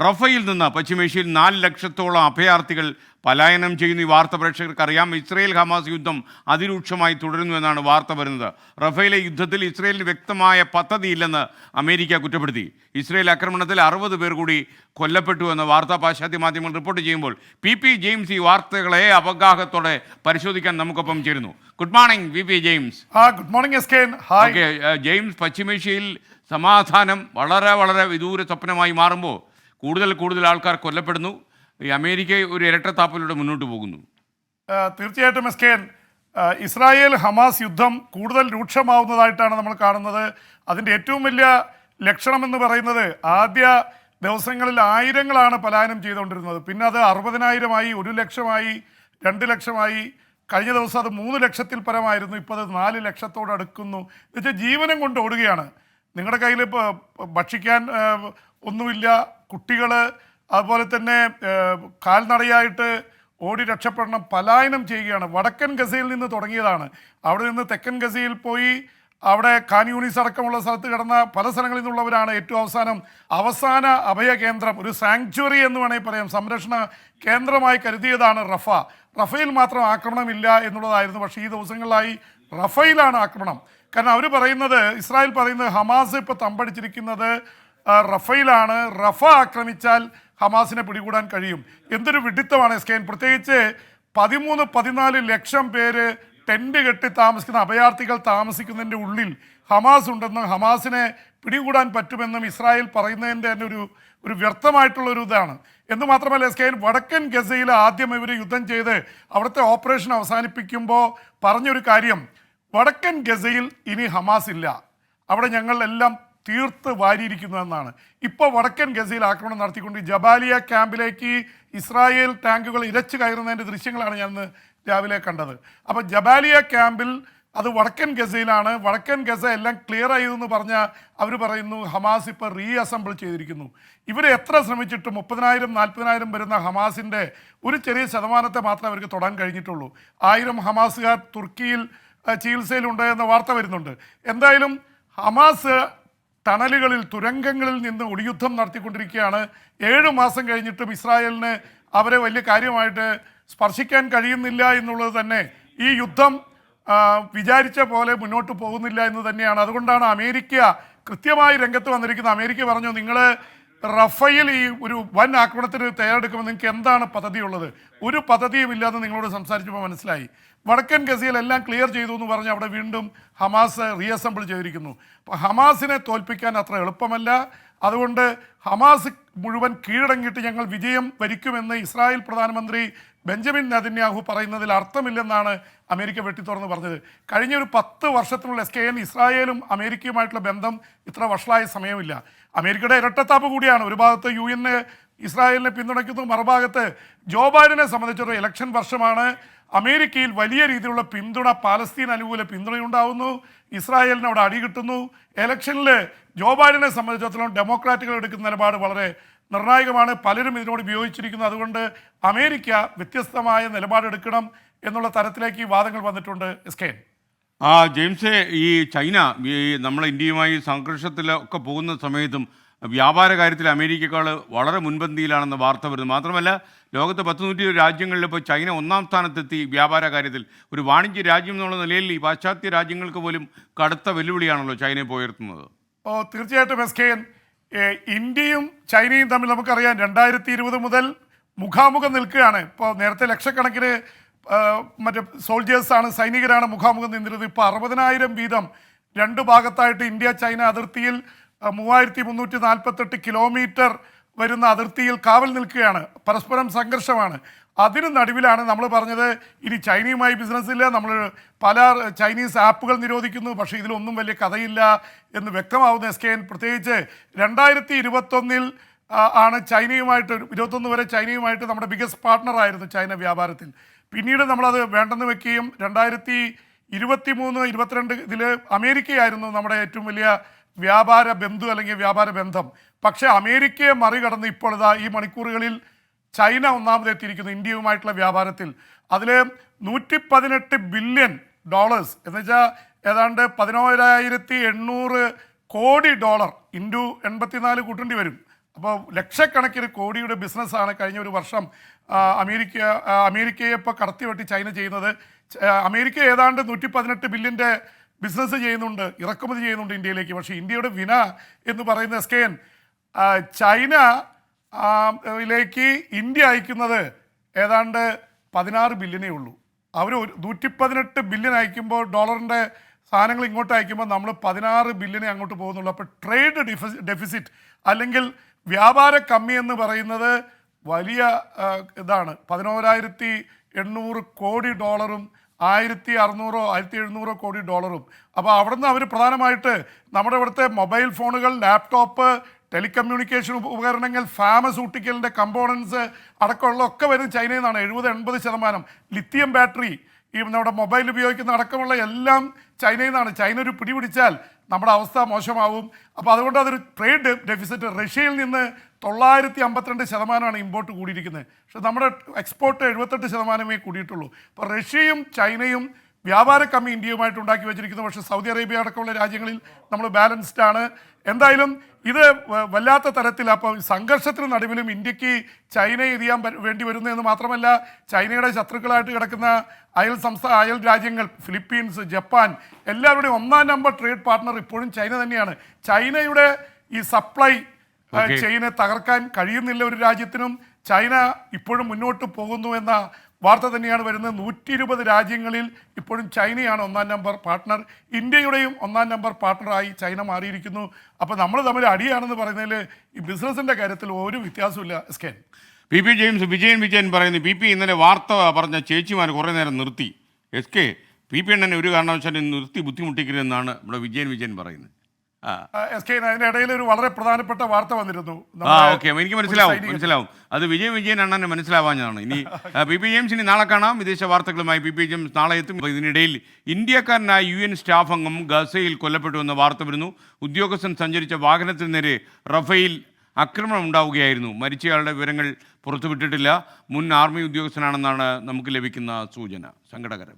റഫയിൽ നിന്ന് പശ്ചിമേഷ്യയിൽ 4 ലക്ഷത്തോളം അഭയാർത്ഥികൾ പലായനം ചെയ്യുന്ന ഈ വാർത്ത പ്രേക്ഷകർക്ക് അറിയാം. ഇസ്രയേൽ ഹമാസ് യുദ്ധം അതിരൂക്ഷമായി തുടരുന്നു എന്നാണ് വാർത്ത വരുന്നത്. റഫയിലെ യുദ്ധത്തിൽ ഇസ്രയേലിന് വ്യക്തമായ പദ്ധതിയില്ലെന്ന് അമേരിക്ക കുറ്റപ്പെടുത്തി. ഇസ്രയേൽ ആക്രമണത്തിൽ 60 പേർ കൂടി കൊല്ലപ്പെട്ടു എന്ന വാർത്ത പാശ്ചാത്യ മാധ്യമങ്ങൾ റിപ്പോർട്ട് ചെയ്യുമ്പോൾ പി ജെയിംസ് ഈ വാർത്തകളെ അവഗാഹത്തോടെ പരിശോധിക്കാൻ നമുക്കൊപ്പം ചേരുന്നു. Good morning P James. Good morning എസ്കേൻ. ഹായ്. ഓക്കെ ജെയിംസ്, പശ്ചിമേഷ്യയിൽ സമാധാനം വളരെ വളരെ വിദൂര സ്വപ്നമായി മാറുമ്പോൾ കൂടുതൽ ആൾക്കാർ കൊല്ലപ്പെടുന്നു. ഈ അമേരിക്ക ഒരു ഇരട്ടത്താപ്പിലൂടെ മുന്നോട്ട് പോകുന്നു. തീർച്ചയായിട്ടും എസ്കേൻ, ഇസ്രായേൽ ഹമാസ് യുദ്ധം കൂടുതൽ രൂക്ഷമാവുന്നതായിട്ടാണ് നമ്മൾ കാണുന്നത്. അതിൻ്റെ ഏറ്റവും വലിയ ലക്ഷണമെന്ന് പറയുന്നത് ആദ്യ ദിവസങ്ങളിൽ ആയിരങ്ങളാണ് പലായനം ചെയ്തുകൊണ്ടിരുന്നത്. പിന്നെ അത് 60,000-ആയി, 1 ലക്ഷമായി, 2 ലക്ഷമായി. കഴിഞ്ഞ ദിവസം അത് 3 ലക്ഷത്തിൽ പരമായിരുന്നു. ഇപ്പോൾ അത് 4 ലക്ഷത്തോട് അടുക്കുന്നു. എന്നുവെച്ചാൽ ജീവനം കൊണ്ട് ഓടുകയാണ്. നിങ്ങളുടെ കയ്യിൽ ഇപ്പോൾ ഭക്ഷിക്കാൻ ഒന്നുമില്ല. കുട്ടികൾ അതുപോലെ തന്നെ കാൽനടയായിട്ട് ഓടി രക്ഷപ്പെടണം, പലായനം ചെയ്യുകയാണ്. വടക്കൻ ഗസയിൽ നിന്ന് തുടങ്ങിയതാണ്. അവിടെ നിന്ന് തെക്കൻ ഗസയിൽ പോയി അവിടെ ഖാൻ യൂണിസ് അടക്കമുള്ള സ്ഥലത്ത് കിടന്ന പല സ്ഥലങ്ങളിൽ നിന്നുള്ളവരാണ് ഏറ്റവും അവസാന അഭയ കേന്ദ്രം, ഒരു സാങ്ച്വറി എന്ന് വേണമെങ്കിൽ പറയാം, സംരക്ഷണ കേന്ദ്രമായി കരുതിയതാണ് റഫ. റഫയിൽ മാത്രം ആക്രമണമില്ല എന്നുള്ളതായിരുന്നു. പക്ഷേ ഈ ദിവസങ്ങളിലായി റഫയിലാണ് ആക്രമണം. കാരണം അവർ പറയുന്നത്, ഇസ്രായേൽ പറയുന്നത്, ഹമാസ് ഇപ്പോൾ തമ്പടിച്ചിരിക്കുന്നത് റഫയിലാണ്. റഫ ആക്രമിച്ചാൽ ഹമാസിനെ പിടികൂടാൻ കഴിയും. എന്തൊരു വിഡിത്തമാണ് എസ്കേൻ. പ്രത്യേകിച്ച് 13-14 ലക്ഷം പേര് ടെൻറ്റ് കെട്ടി താമസിക്കുന്ന അഭയാർത്ഥികൾ താമസിക്കുന്നതിൻ്റെ ഉള്ളിൽ ഹമാസ് ഉണ്ടെന്നും ഹമാസിനെ പിടികൂടാൻ പറ്റുമെന്നും ഇസ്രായേൽ പറയുന്നതിൻ്റെ തന്നെ ഒരു വ്യർത്ഥമായിട്ടുള്ളൊരു ഇതാണ്. എന്ന് മാത്രമല്ല എസ്കേൻ, വടക്കൻ ഗസയിൽ ആദ്യം ഇവർ യുദ്ധം ചെയ്ത് അവിടുത്തെ ഓപ്പറേഷൻ അവസാനിപ്പിക്കുമ്പോൾ പറഞ്ഞൊരു കാര്യം, വടക്കൻ ഗസയിൽ ഇനി ഹമാസ് ഇല്ല, അവിടെ ഞങ്ങൾ എല്ലാം തീർത്ത് വാരിയിരിക്കുന്നതെന്നാണ്. ഇപ്പോൾ വടക്കൻ ഗസയിൽ ആക്രമണം നടത്തിക്കൊണ്ട് ജബാലിയ ക്യാമ്പിലേക്ക് ഇസ്രായേൽ ടാങ്കുകൾ ഇരച്ചു കയറുന്നതിൻ്റെ ദൃശ്യങ്ങളാണ് ഞാൻ ഇന്ന് രാവിലെ കണ്ടത്. അപ്പോൾ ജബാലിയ ക്യാമ്പിൽ, അത് വടക്കൻ ഗസയിലാണ്. വടക്കൻ ഗസ എല്ലാം ക്ലിയർ ആയതെന്ന് പറഞ്ഞാൽ അവർ പറയുന്നു ഹമാസ് ഇപ്പോൾ റീഅസംബിൾ ചെയ്തിരിക്കുന്നു. ഇവർ എത്ര ശ്രമിച്ചിട്ടും 30,000-40,000 വരുന്ന ഹമാസിൻ്റെ ഒരു ചെറിയ ശതമാനത്തെ മാത്രമേ അവർക്ക് തൊടാൻ കഴിഞ്ഞിട്ടുള്ളൂ. 1000 ഹമാസുകാർ തുർക്കിയിൽ ചികിത്സയിലുണ്ട് എന്ന വാർത്ത വരുന്നുണ്ട്. എന്തായാലും ഹമാസ് ടണലുകളിൽ, തുരങ്കങ്ങളിൽ നിന്ന് ഒളിയുദ്ധം നടത്തിക്കൊണ്ടിരിക്കുകയാണ്. 7 മാസം കഴിഞ്ഞിട്ടും ഇസ്രായേലിന് അവരെ വലിയ കാര്യമായിട്ട് സ്പർശിക്കാൻ കഴിയുന്നില്ല എന്നുള്ളത് തന്നെ ഈ യുദ്ധം വിചാരിച്ച പോലെ മുന്നോട്ട് പോകുന്നില്ല എന്ന് തന്നെയാണ്. അതുകൊണ്ടാണ് അമേരിക്ക കൃത്യമായി രംഗത്ത് വന്നിരിക്കുന്നത്. അമേരിക്ക പറഞ്ഞു, നിങ്ങൾ റഫയിൽ ഈ ഒരു വൻ ആക്രമണത്തിന് തയ്യാറെടുക്കുമ്പോൾ നിങ്ങൾക്ക് എന്താണ് പദ്ധതിയുള്ളത്? ഒരു പദ്ധതിയും ഇല്ലാന്ന് നിങ്ങളോട് സംസാരിച്ചപ്പോൾ മനസ്സിലായി. വടക്കൻ ഗസയിൽ എല്ലാം ക്ലിയർ ചെയ്തു എന്ന് പറഞ്ഞ് അവിടെ വീണ്ടും ഹമാസ് റീഅസംബിൾ ചെയ്തിരിക്കുന്നു. അപ്പോൾ ഹമാസിനെ തോൽപ്പിക്കാൻ അത്ര എളുപ്പമല്ല. അതുകൊണ്ട് ഹമാസ് മുഴുവൻ കീഴടങ്ങിയിട്ട് ഞങ്ങൾ വിജയം വരിക്കുമെന്ന് ഇസ്രായേൽ പ്രധാനമന്ത്രി ബെഞ്ചമിൻ നെതന്യാഹു പറയുന്നതിൽ അർത്ഥമില്ലെന്നാണ് അമേരിക്ക വെട്ടിത്തുറന്ന് പറഞ്ഞത്. കഴിഞ്ഞ ഒരു 10 വർഷത്തിനുള്ള എസ്കേൻ ഇസ്രായേലും അമേരിക്കയുമായിട്ടുള്ള ബന്ധം ഇത്ര വഷളായ സമയമില്ല. അമേരിക്കയുടെ ഇരട്ടത്താപ്പ് കൂടിയാണ്. ഒരു ഭാഗത്ത് UN ഇസ്രായേലിനെ പിന്തുണയ്ക്കുന്നു, മറുഭാഗത്ത് ജോ ബൈഡനെ സംബന്ധിച്ചൊരു ഇലക്ഷൻ വർഷമാണ്. അമേരിക്കയിൽ വലിയ രീതിയിലുള്ള പിന്തുണ, പാലസ്തീൻ അനുകൂല പിന്തുണയുണ്ടാവുന്നു. ഇസ്രായേലിന് അവിടെ അടി കിട്ടുന്നു. ഇലക്ഷനിൽ ജോ ബൈഡനെ സംബന്ധിച്ചിടത്തോളം ഡെമോക്രാറ്റുകൾ എടുക്കുന്ന നിലപാട് വളരെ നിർണായകമാണ്. പലരും ഇതിനോട് ഉപയോഗിച്ചിരിക്കുന്നു. അതുകൊണ്ട് അമേരിക്ക വ്യത്യസ്തമായ നിലപാടെടുക്കണം എന്നുള്ള തരത്തിലേക്ക് ഈ വാദങ്ങൾ വന്നിട്ടുണ്ട് എസ്കേൻ. ജെയിംസെ, ഈ ചൈന നമ്മളെ ഇന്ത്യയുമായി സംഘർഷത്തിലൊക്കെ പോകുന്ന സമയത്തും വ്യാപാര കാര്യത്തിൽ അമേരിക്കക്കാൾ വളരെ മുൻപന്തിയിലാണെന്ന വാർത്ത വരുന്നു. മാത്രമല്ല, ലോകത്തെ 120 രാജ്യങ്ങളിൽ ഇപ്പോൾ ചൈന 1-ാം സ്ഥാനത്തെത്തി വ്യാപാര കാര്യത്തിൽ. ഒരു വാണിജ്യ രാജ്യം എന്നുള്ള നിലയിൽ ഈ പാശ്ചാത്യ രാജ്യങ്ങൾക്ക് പോലും കടുത്ത വെല്ലുവിളിയാണല്ലോ ചൈനയെ ഉയർത്തുന്നത്. തീർച്ചയായിട്ടും എസ്കേൻ, ഇന്ത്യയും ചൈനയും തമ്മിൽ നമുക്കറിയാം 2020 മുതൽ മുഖാമുഖം നിൽക്കുകയാണ്. ഇപ്പോൾ നേരത്തെ ലക്ഷക്കണക്കിന് മറ്റേ സോൾജേഴ്സാണ്, സൈനികരാണ് മുഖാമുഖം നിന്നിരുന്നത്. ഇപ്പോൾ 60,000 വീതം 2 ഭാഗത്തായിട്ട് ഇന്ത്യ ചൈന അതിർത്തിയിൽ 3348 കിലോമീറ്റർ വരുന്ന അതിർത്തിയിൽ കാവൽ നിൽക്കുകയാണ്. പരസ്പരം സംഘർഷമാണ്. അതിന് നടുവിലാണ് നമ്മൾ പറഞ്ഞത് ഇനി ചൈനയുമായി ബിസിനസ് ഇല്ല, നമ്മൾ പല ചൈനീസ് ആപ്പുകൾ നിരോധിക്കുന്നു. പക്ഷേ ഇതിലൊന്നും വലിയ കഥയില്ല എന്ന് വ്യക്തമാവുന്ന എസ്കേൻ. പ്രത്യേകിച്ച് 2021 ആണ് ചൈനയുമായിട്ട്, 21 വരെ ചൈനയുമായിട്ട് നമ്മുടെ ബിഗസ്റ്റ് പാർട്ട്ണറായിരുന്നു ചൈന വ്യാപാരത്തിൽ. പിന്നീട് നമ്മളത് വേണ്ടെന്ന് വെക്കുകയും 2023-22 ഇതിൽ അമേരിക്കയായിരുന്നു നമ്മുടെ ഏറ്റവും വലിയ വ്യാപാര ബന്ധു അല്ലെങ്കിൽ വ്യാപാര ബന്ധം. പക്ഷേ അമേരിക്കയെ മറികടന്ന് ഇപ്പോൾ ഇതാ ഈ മണിക്കൂറുകളിൽ ചൈന ഒന്നാമതെത്തിയിരിക്കുന്നു ഇന്ത്യയുമായിട്ടുള്ള വ്യാപാരത്തിൽ. അതിൽ $118 ബില്യൺ എന്നുവെച്ചാൽ ഏതാണ്ട് 11,800 കോടി ഇൻറ്റു 84 കൂട്ടേണ്ടി വരും. അപ്പോൾ ലക്ഷക്കണക്കിന് കോടിയുടെ ബിസിനസ്സാണ് കഴിഞ്ഞ ഒരു വർഷം അമേരിക്കയെ ഇപ്പോൾ കടത്തിവെട്ടി ചൈന ചെയ്യുന്നത്. അമേരിക്ക ഏതാണ്ട് 118 ബില്യൻ്റെ ബിസിനസ് ചെയ്യുന്നുണ്ട്, ഇറക്കുമതി ചെയ്യുന്നുണ്ട് ഇന്ത്യയിലേക്ക്. പക്ഷേ ഇന്ത്യയുടെ വിന എന്ന് പറയുന്ന SKN ചൈനയിലേക്ക് ഇന്ത്യ അയക്കുന്നത് ഏതാണ്ട് 16 ബില്യനേ ഉള്ളൂ. അവർ 118 ബില്യൺ അയക്കുമ്പോൾ ഡോളറിൻ്റെ സാധനങ്ങൾ ഇങ്ങോട്ട് അയക്കുമ്പോൾ നമ്മൾ 16 ബില്യണേ അങ്ങോട്ട് പോകുന്നുള്ളൂ. അപ്പോൾ ട്രേഡ് ഡെഫിസിറ്റ് അല്ലെങ്കിൽ വ്യാപാര കമ്മി എന്ന് പറയുന്നത് വലിയ ഇതാണ്. 11,800 കോടി ഡോളറും 1,600 1,700 കോടി ഡോളറും. അപ്പോൾ അവിടുന്ന് അവർ പ്രധാനമായിട്ട് നമ്മുടെ ഇവിടുത്തെ മൊബൈൽ ഫോണുകൾ, ലാപ്ടോപ്പ്, ടെലികമ്മ്യൂണിക്കേഷൻ ഉപകരണങ്ങൾ, ഫാമസ്യൂട്ടിക്കലിൻ്റെ കമ്പോണൻസ് അടക്കമുള്ള ഒക്കെ വരുന്നത് ചൈനയിൽ നിന്നാണ്. 70-80% ലിത്തിയം ബാറ്ററി, ഈ നമ്മുടെ മൊബൈൽ ഉപയോഗിക്കുന്ന അടക്കമുള്ള എല്ലാം ചൈനയിൽ നിന്നാണ്. ചൈന ഒരു പിടി പിടിച്ചാൽ നമ്മുടെ അവസ്ഥ മോശമാവും. അപ്പോൾ അതുകൊണ്ട് അതൊരു ട്രേഡ് ഡെഫിസിറ്റ്. റഷ്യയിൽ നിന്ന് 952% ഇമ്പോർട്ട് കൂടിയിരിക്കുന്നത്. പക്ഷേ നമ്മുടെ എക്സ്പോർട്ട് 78% കൂടിയിട്ടുള്ളൂ. അപ്പോൾ റഷ്യയും ചൈനയും വ്യാപാര കമ്മി ഇന്ത്യയുമായിട്ട് ഉണ്ടാക്കി വെച്ചിരിക്കുന്നു. പക്ഷേ സൗദി അറേബ്യ അടക്കമുള്ള രാജ്യങ്ങളിൽ നമ്മൾ ബാലൻസ്ഡ് ആണ്. എന്തായാലും ഇത് വല്ലാത്ത തരത്തിൽ അപ്പോൾ സംഘർഷത്തിന് നടുവിലും ഇന്ത്യക്ക് ചൈനയെ എതിയാൻ വേണ്ടി വരുന്നതെന്ന് മാത്രമല്ല, ചൈനയുടെ ശത്രുക്കളായിട്ട് കിടക്കുന്ന അയൽ രാജ്യങ്ങൾ ഫിലിപ്പീൻസ്, ജപ്പാൻ എല്ലാവരുടെയും 1-ാം നമ്പർ ട്രേഡ് പാർട്ട്ണർ ഇപ്പോഴും ചൈന തന്നെയാണ്. ചൈനയുടെ ഈ സപ്ലൈ ചെയിനെ തകർക്കാൻ കഴിയുന്നില്ല ഒരു രാജ്യത്തിനും. ചൈന ഇപ്പോഴും മുന്നോട്ട് പോകുന്നു എന്ന വാർത്ത തന്നെയാണ് വരുന്നത്. 120 രാജ്യങ്ങളിൽ ഇപ്പോഴും ചൈനയാണ് 1-ാം നമ്പർ പാർട്ട്ണർ. ഇന്ത്യയുടെയും 1-ാം നമ്പർ പാർട്ട്ണറായി ചൈന മാറിയിരിക്കുന്നു. അപ്പോൾ നമ്മൾ തമ്മിൽ അടിയാണെന്ന് പറയുന്നതിൽ ഈ ബിസിനസിൻ്റെ കാര്യത്തിൽ ഒരു വ്യത്യാസമില്ല. SKN PP ജെയിംസ് വിജയൻ പറയുന്നു, PP ഇന്നലെ വാർത്ത പറഞ്ഞ ചേച്ചിമാർ കുറേ നേരം നിർത്തി. SK PP എണ്ണനെ ഒരു കാരണവശാലും നിർത്തി ബുദ്ധിമുട്ടിക്കരുതെന്നാണ് നമ്മുടെ വിജയൻ പറയുന്നത്. SKN അതിൻ്റെ ഇടയിൽ ഒരു വളരെ പ്രധാനപ്പെട്ട വാർത്ത വന്നിരുന്നു. ഓക്കെ, എനിക്ക് മനസ്സിലാവും. അത് വിജയൻ അണ്ണനെ മനസ്സിലാവാഞ്ഞതാണ്. ഇനി PP ജെയിംസ് ഇനി നാളെ കാണാം. വിദേശ വാർത്തകളുമായി PP ജെയിംസ് നാളെ എത്തും. ഇതിനിടയിൽ ഇന്ത്യക്കാരനായ UN സ്റ്റാഫ് അംഗം ഗസയിൽ കൊല്ലപ്പെട്ടു എന്ന വാർത്ത വരുന്നു. ഉദ്യോഗസ്ഥൻ സഞ്ചരിച്ച വാഹനത്തിന് നേരെ റഫേൽ ആക്രമണം ഉണ്ടാവുകയായിരുന്നു. മരിച്ചയാളുടെ വിവരങ്ങൾ പുറത്തുവിട്ടിട്ടില്ല. മുൻ ആർമി ഉദ്യോഗസ്ഥനാണെന്നാണ് നമുക്ക് ലഭിക്കുന്ന സൂചന. സങ്കടകരം.